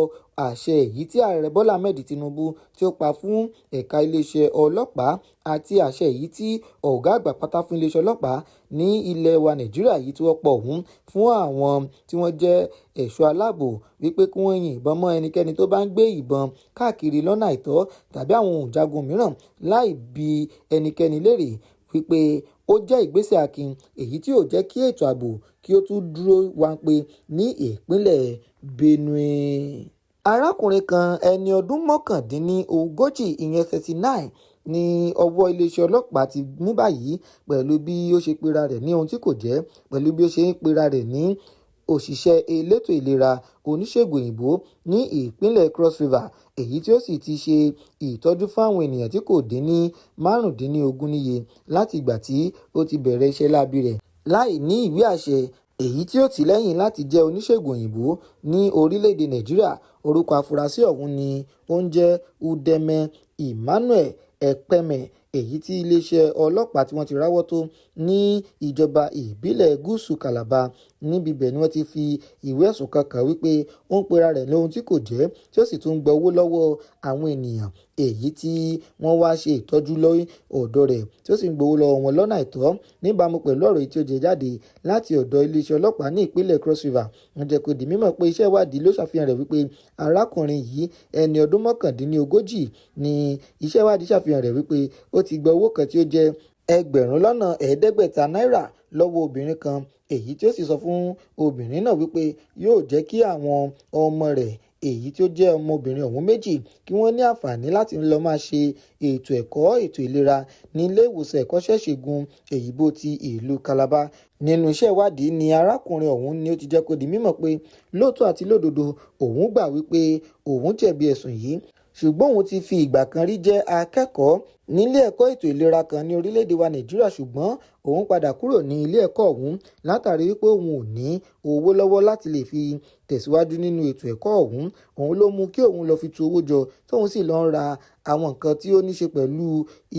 àṣẹ èyí tí ààrẹ Bọ́lá Ahmed Tinubu tí ó pa fún ẹ̀ka iléeṣẹ́ ọlọ́pàá àti àṣẹ èyí tí ọ̀gá àgbà pátá fún iléeṣẹ́ ọlọ́pàá ní ilẹ̀ wa Nàìjíríà yìí tí wọ́n pọ̀ ọ̀hún fún àwọn tí wọ́n jẹ́ ẹ̀ṣọ́ aláàbò wípé kí wọ́n yìnbọn mọ́ ẹnikẹ́ni tó bá ń gbé ìbọn káàkiri lọ́nà àìtọ́ tàbí àwọn ohun ìjagun mìíràn láì bi ẹnikẹ́ni léèrè wípé ó jẹ́ ìgbésẹ̀ akin èyí tí yóò jẹ́ kí ètò ààbò kí ó tún dúró wáńpé ní ìpínlẹ̀ Benue. Arákùnrin kan ẹni ọdún 39 ìyẹn 39 ní ọwọ́ iléeṣẹ́ ọlọ́pàá ti mú báyìí pẹ̀lú bí ó ṣe pera rẹ̀ ní ohun tí kò jẹ́ pẹ̀lú bí ó ṣe ń pera rẹ̀ ní òṣìṣẹ́ elétò ìlera oníṣègùn òyìnbó ní ìpínlẹ̀ Cross River èyí tí ó sì ti ṣe ìtọ́jú fún àwọn ènìyàn tí kò dín ní 15 níye láti ìgbà tí ó ti bẹ̀rẹ̀ iṣẹ́ láabi rẹ̀ láì ní ìwé àṣẹ èyí tí ó tì lẹ́yìn láti jẹ́ oníṣègùn òyìnbó ní orílẹ̀-èdè Nàìjíríà. Orúkọ afurasí ọ̀hún ni ó ń jẹ́ Udeme Emmanuel Ekpeme èyí tí iléeṣẹ́ ọlọ́pàá tí wọ́n ti ráwọ́ tó ní ìjọba ìbílẹ̀ gúúsù Calabar níbi bẹ̀ ni wọ́n ti fi ìwé ẹ̀sùn kankan wípé ó ń pera rẹ̀ lóhun tí kò jẹ́ tí ó sì tún gba owó lọ́wọ́ àwọn ènìyàn èyí tí wọ́n wá ṣe ìtọ́jú lórí ọ̀dọ̀ rẹ̀ tí ó sì ń gbowó lọ́wọ́ wọn lọ́nà àìtọ́ níbàámu pẹ̀lú ọ̀rọ̀ yìí tí ó jẹ jáde láti ọ̀dọ̀ iléeṣẹ́ ọlọ́pàá ní ìpínlẹ̀ Cross River. Wọ́n jẹ́ kó di mímọ̀ pé iṣẹ́ ìwádìí ló ṣàfihàn rẹ̀ wípé arákùnrin yìí ẹni ọdún 39 ni iṣẹ́ ìwádìí ṣàfihàn rẹ̀ wípé ó ti gba owó kan tí ó jẹ́ $500 náírà lọ́wọ́ obìnrin kan èyí tí ó sì sọ fún obìnrin náà wípé yóò jẹ́ kí àwọn ọmọ rẹ̀ èyí tí ó jẹ́ ọmọbìnrin ọ̀hún méjì kí wọ́n ní àǹfààní láti lọ máa ṣe ètò ẹ̀kọ́ ètò ìlera ní ilé ìwòsàn ẹ̀kọ́ṣẹ́ ìṣègùn èyíbó ti ìlú Calabar. Nínú iṣẹ́ ìwádìí ni arákùnrin ọ̀hún ni ó ti jẹ́ kó di mímọ̀ pé lóòótọ́ àti lódodo òun gbà wípé òun jẹ̀bi ẹ̀sùn yìí ṣùgbọ́n òun ti fi ìgbà kan rí jẹ́ akẹ́kọ̀ọ́ nílé ẹ̀kọ́ ètò ìlera kan ní orílẹ̀-èdè wa Nàìjíríà, ṣùgbọ́n òun padà kúrò ní ilé ẹ̀kọ́ ọ̀hún látàrí wípé òun ò ní owó lọ́wọ́ láti lè fi tẹ̀síwájú nínú ètò ẹ̀kọ́ ọ̀hún. Òun ló mú kí òun lọ fi tu owó jọ tóun sì lọ ń ra àwọn nǹkan tí ó ní ṣe pẹ̀lú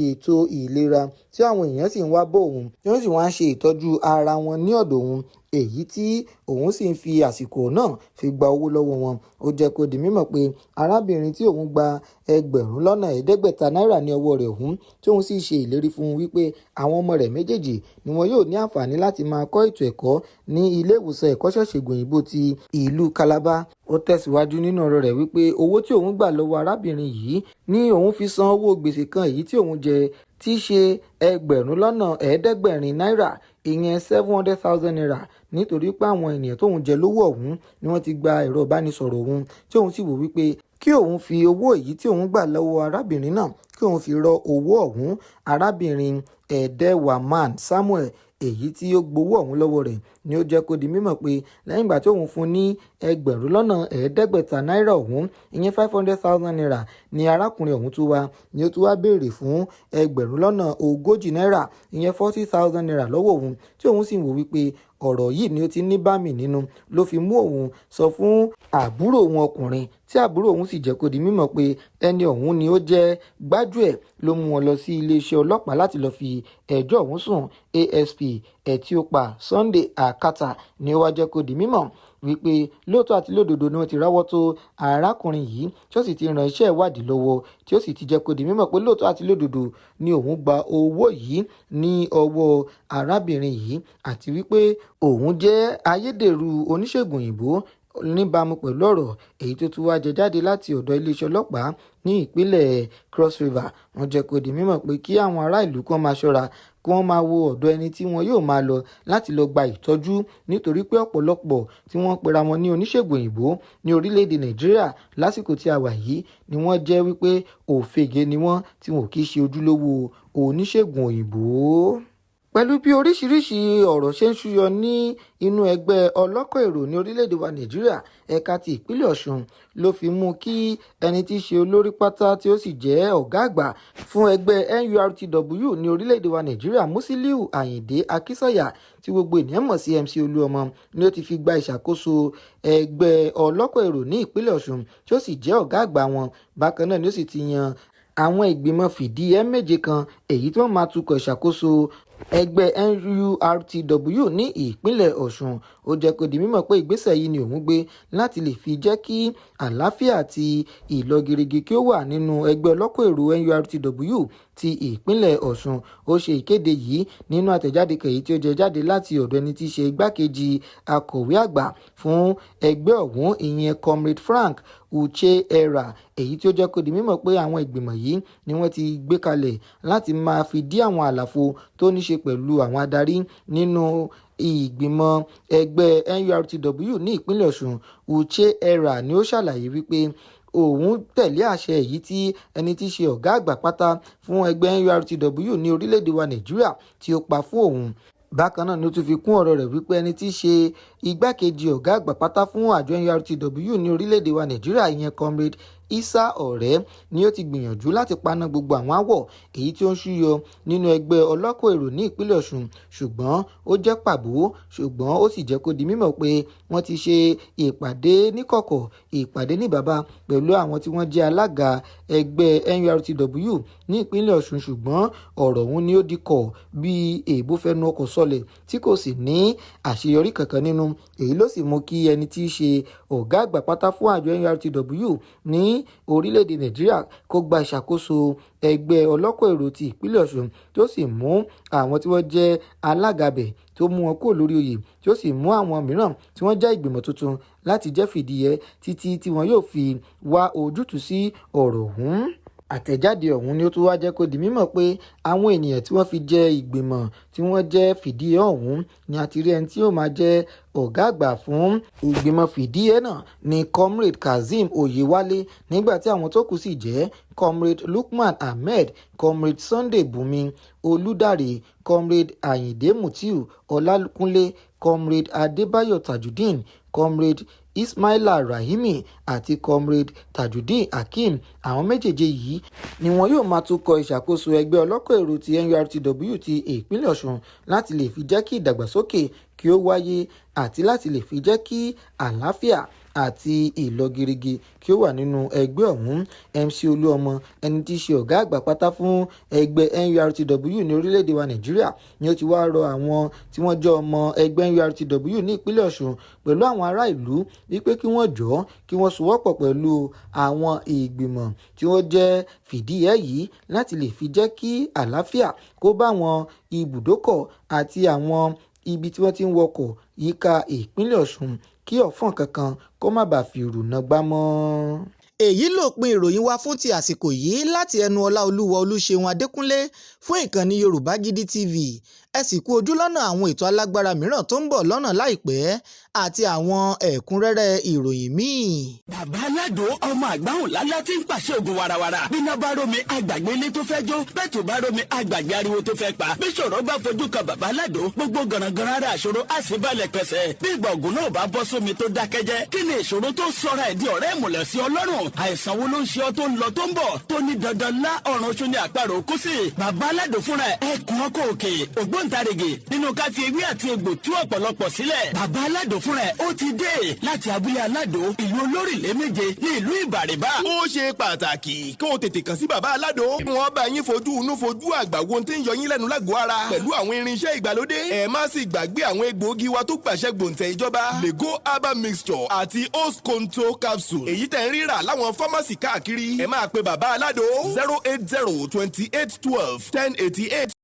ètò ìlera tí àwọn èèyàn sì ń wá bọ̀ òun tí wọ́n sì wá ń ṣe ìtọ́jú ara wọn ní ọ̀dọ̀ òun, èyí tí òun sì ń fi àsìkò náà fi gba owó lọ́wọ́ wọn. Ó jẹ́ kó di mímọ̀ pé arábìnrin tí òun gba ẹgbẹ̀rún lọ́nà ẹ̀ẹ́dẹ́gbẹ̀ta náírà ní ọwọ́ rẹ̀ ọ̀hún tí òun sì ṣe ìlérí fún un wípé àwọn ọmọ rẹ̀ méjèèjì ni wọn yóò ní àǹfààní láti máa kọ́ ètò ẹ̀kọ́ ní ilé ìwòsàn ẹ̀kọ́ṣẹ́ ìṣègùn òyìnbó ti ìlú Calabar. Ó tẹ̀síwájú nínú ọ̀rọ̀ rẹ̀ wípé owó tí òun gbà lọ́wọ́ arábìnrin yìí ni òun fi san owó gbèsè kan èyí tí òun jẹ tí í ṣe ẹgbẹ̀rún lọ́nà ẹ̀ẹ́dẹ́gbẹ̀rin náírà, ìyẹn 700,000 naira, nítorí pé àwọn ènìyàn tóun jẹ lówó ọ̀hún ni wọ́n ti gba ẹ̀rọ ìbánisọ̀rọ̀ òun tí òun sì wò wípé kí òun fi owó èyí tí òun gbà lọ́wọ́ arábìnrin náà kí òun fi rọ owó ọ̀hún. Arábìnrin Edewaman Samuel èyí tí ó gbowó ọ̀hún lọ́wọ́ rẹ̀ ni ó jẹ́ kó di mímọ̀ pé lẹ́yìn ìgbà tí òun fún ní ẹgbẹ̀rún lọ́nà ẹ̀ẹ́dẹ́gbẹ̀ta náírà ọ̀hún, ìyẹn 500,000 naira, ni arákùnrin ọ̀hún ni ó tún wá béèrè fún ẹgbẹ̀rún lọ́nà ogójì náírà, ìyẹn 40,000 naira lọ́wọ́ òun tí òun sì wò wípé ọ̀rọ̀ yìí ni ó ti ní bámì nínú ló fi mú òun sọ fún àbúrò òun ọkùnrin tí àbúrò òun sì jẹ́ kó di mímọ̀ pé ẹni ọ̀hún ni ó jẹ́ gbájúẹ̀ ló mú wọn lọ sí iléeṣẹ́ ọlọ́pàá láti lọ́ọ́ fi ẹjọ́ ọ̀hún sùn. ASP Etiopa Sunday Akata ni ó wá jẹ́ kó di mímọ̀ wípé lóòótọ́ àti lódodo ni wọ́n ti ráwọ́ tó arákùnrin yìí tí ó sì ti ran iṣẹ́ ìwádìí lọ́wọ́ tí ó sì ti jẹ́ kó di mímọ̀ pé lóòótọ́ àti lódodo ni òun gba owó yìí ní ọwọ́ arábìnrin yìí àti wípé òun jẹ́ ayédèrú oníṣègùn òyìnbó níbàámu pẹ̀lú ọ̀rọ̀ èyí tó tún wá jẹ jáde láti ọ̀dọ̀ iléeṣẹ́ ọlọ́pàá ní ìpínlẹ̀ Cross River. Wọ́n jẹ́ kó di mímọ̀ pé kí àwọn ará ìlú kan máa ṣọ́ra kí wọ́n máa wo ọ̀dọ̀ ẹni tí wọn yóò máa lọ láti lọ gba ìtọ́jú, nítorí pé ọ̀pọ̀lọpọ̀ tí wọ́n pera wọn ní oníṣègùn òyìnbó ní orílẹ̀-èdè Nàìjíríà lásìkò tí a wà yìí ni wọ́n jẹ́ wípé òfegè ni wọ́n tí wọn ò kì í ṣe ojúlówó oníṣègùn òyìnbó. Pẹ̀lú bí oríṣiríṣi ọ̀rọ̀ ṣe ń ṣúyọ ní inú ẹgbẹ́ ọlọ́kọ̀ èrò ní orílẹ̀-èdè wa Nàìjíríà ẹ̀ka ti ìpínlẹ̀ Ọ̀ṣun ló fi mú kí ẹni tí í ṣe olórí pátá tí ó sì jẹ́ ọ̀gá àgbà fún ẹgbẹ́ NURTW ní orílẹ̀-èdè wa Nàìjíríà Musiliu Ayinde Akínsànyà tí gbogbo ènìyàn mọ̀ sí MC Oluomo ni ó ti fi gba ìṣàkóso ẹgbẹ́ ọlọ́kọ̀ èrò ní ìpínlẹ̀ Ọ̀ṣun tí ó sì jẹ́ ọ̀gá àgbà wọn. Bákan náà ni ó sì ti yan àwọn ìgbìmọ̀ fìdíhẹ́ méje kan èyí tí wọ́n máa tukọ̀ ìṣàkóso ẹgbẹ́ NURTW ní ìpínlẹ̀ Ọ̀ṣun. Ó jẹ́ kó di mímọ̀ pé ìgbésẹ̀ yìí ni òun gbé láti lè fi jẹ́ kí àlàáfíà àti ìlọgirigi kí ó wà nínú ẹgbẹ́ ọlọ́kọ̀ èrò NURTW ti ìpínlẹ̀ Ọ̀ṣun. Ó ṣe ìkéde yìí nínú àtẹ̀jáde kẹ̀yí tí ó jẹ jáde láti ọ̀dọ̀ ẹni tí í ṣe igbákejì akọ̀wé àgbà fún ẹgbẹ́ ọ̀hún, ìyẹn Comrade Frank Ucheera, èyí tí ó jẹ́ kó di mímọ̀ pé àwọn ìgbìmọ̀ yìí ni wọ́n ti gbé kalẹ̀ láti máa fi dí àwọn àlàfo tó ní ṣe pẹ̀lú àwọn adarí nínú ìgbìmọ̀ ẹgbẹ́ NURTW ní ìpínlẹ̀ Ọ̀ṣun. Ucheera ni ó ṣàlàyé wípé òun tẹ̀lé àṣẹ èyí tí ẹni tí í ṣe ọ̀gá àgbà pátá fún ẹgbẹ́ NURTW ní orílẹ̀-èdè wa Nàìjíríà tí ó pa fún òun. Bákan náà ni ó tún fi kún ọ̀rọ̀ rẹ̀ wípé ẹni tí í ṣe igbákejì ọ̀gá àgbà pátá fún àjọ NURTW ní orílẹ̀-èdè wa Nàìjíríà, ìyẹn Comrade Isa Ọ̀rẹ́, ni ó ti gbìyànjú láti paná gbogbo àwọn aáwọ̀ èyí tí ó ń ṣúyọ nínú ẹgbẹ́ ọlọ́kọ̀ èrò ní ìpínlẹ̀ Ọ̀ṣun, ṣùgbọ́n ó jẹ́ pàbó, ṣùgbọ́n ó sì jẹ́ kó di mímọ̀ pé wọ́n ti ṣe ìpàdé níkọ̀kọ̀, ìpàdé ní bàbá pẹ̀lú àwọn tí wọ́n jẹ́ alága ẹgbẹ́ NURTW ní ìpínlẹ̀ Ọ̀ṣun, ṣùgbọ́n ọ̀rọ̀ ọ̀hún ni ó di kọ̀ bí èèbó fẹnu ọkọ̀ sọlẹ̀ tí kò sì ní àṣeyọrí kankan nínú. Èyí ló sì mú kí ẹni tí í ṣe ọ̀gá àgbà pátá fún àjọ NURTW ní orílẹ̀-èdè Nàìjíríà kó gba ìṣàkóso ẹgbẹ́ ọlọ́kọ̀ èrò ti ìpínlẹ̀ Ọ̀ṣun, tó sì mú àwọn tí wọ́n jẹ́ alága bẹ̀ tó mú wọn kúrò lórí oyè, tí ó sì mú àwọn mìíràn tí wọ́n jẹ́ ìgbìmọ̀ tuntun láti jẹ́ fìdíhẹ́ títí tí wọn yóò fi wá ojútùú sí ọ̀rọ̀ ọ̀hún. Àtẹ̀jáde ọ̀hún ni ó tún wá jẹ́ kó di mímọ̀ pé àwọn ènìyàn tí wọ́n fi jẹ ìgbìmọ̀ tí wọ́n jẹ́ fìdíhẹ́ ọ̀hún ni àti rí ẹni tí yóò máa jẹ́ ọ̀gá àgbà fún ìgbìmọ̀ fìdíhẹ́ náà ní Comrade Kazeem Oyewale, nígbà tí àwọn tó kù sì jẹ́ Comrade Lukman Ahmed, Comrade Sunday Bùnmi Olùdarí, Comrade Ayinde Mutiu Ọlákúnlé, Comrade Adébáyọ̀ Tajudeen, Comrade Ismaila Rahimi àti comrade Tajudeen Hakeem. Àwọn méjèèjì yìí ni wọn yóò máa tukọ̀ ìṣàkóso ẹgbẹ́ ọlọ́kọ̀ èrò ti NURTW ti ìpínlẹ̀ Ọ̀ṣun láti lè fi jẹ́ kí ìdàgbàsókè kí ó wáyé àti láti lè fi jẹ́ kí àlàáfíà àti ìlọgirigi kí ó wà nínú ẹgbẹ́ ọ̀hún. MC Oluomo, ẹni tí í ṣe ọ̀gá àgbà pátá fún ẹgbẹ́ NURTW ní orílẹ̀-èdè wa Nàìjíríà, ni ó ti wá rọ àwọn tí wọ́n jẹ́ ọmọ ẹgbẹ́ NURTW ní ìpínlẹ̀ Ọ̀ṣun pẹ̀lú àwọn ará ìlú wípé kí wọ́n jọ̀ọ́ kí wọ́n sowọ́pọ̀ pẹ̀lú àwọn ìgbìmọ̀ tí wọ́n jẹ́ fìdíhẹ́ yìí láti lè fi jẹ́ kí àlàáfíà kó bá àwọn ibùdókọ̀ àti àwọn ibi tí wọ́n ti ń wọkọ̀ yíká ìpínlẹ̀ Ọ̀ṣun kí ọ̀fọ̀n kankan kó má bàa fi ìrùnà gbá mọ́. èyí lópin ìròyìn wa fún ti àsìkò yìí láti ẹnu Ọláolúwa Olúṣeun Adékúnlé fún ìkànnì Yorùbá Gidi TV. ẹ sì kú ojúlọ́nà àwọn ètò alágbára mìíràn tó ń bọ̀ lọ́nà láìpẹ́ àti àwọn ẹ̀kúnrẹ́rẹ́ ìròyìn míì. bàbá aládò ọmọ àgbáhùn lálá tí ń pàṣẹ ògùn warawara bíná bá rómi àgbàgbé ilé tó fẹ́ jó bẹ́ẹ̀ tó bá rómi àgbàgbé ariwo tó fẹ́ pa bí ṣòro bá fojú kan bàbá aládò gbogbo gànàgànà ara àṣòro àṣìbalẹ̀ pẹ̀sẹ̀ bí ìgbà ògùn náà bá bọ́ sómi tó dákẹ́jẹ́ kí ni ìṣòro tó sọra ẹ̀ di ọ̀rẹ́ ìmùlẹ̀ sí ọlọ́run àìsàn wo ló ń ṣe ọ tó ń lọ tó ń bọ̀ tó ní dandan lá ọ̀run oṣù ní àparò kú sí bàbá aládò fúnra ẹ̀ kún ọkọ̀ òkè ògbóǹtarìgì nínú ká fi ewé àti egbò tú ọ̀pọ̀lọpọ̀ sílẹ̀ bàbá aládò fúnra ẹ̀ ó ti dé láti abúlé aládò ìlú olórílẹ̀ méje ní ìlú ìbàrìbà. ó ṣe pàtàkì kí o tètè kàn sí bàbá aládò. wọ́n bá yín fojú inú fojú àgbà wo tí ń yọ yín lẹ́nu lágọ̀ọ́ ara pẹ̀lú àwọn irinṣẹ́ ìgbàlódé. ẹ má sì gbàgbé àwọn egbòogi wa tó gbàṣẹ gbòǹtẹ̀ ìjọba lego herbal mixture àti osconto capsule. èyí tẹ̀ ń rírà láwọn fámásì káàkiri. ẹ máa pe bàbá aládò 08028121088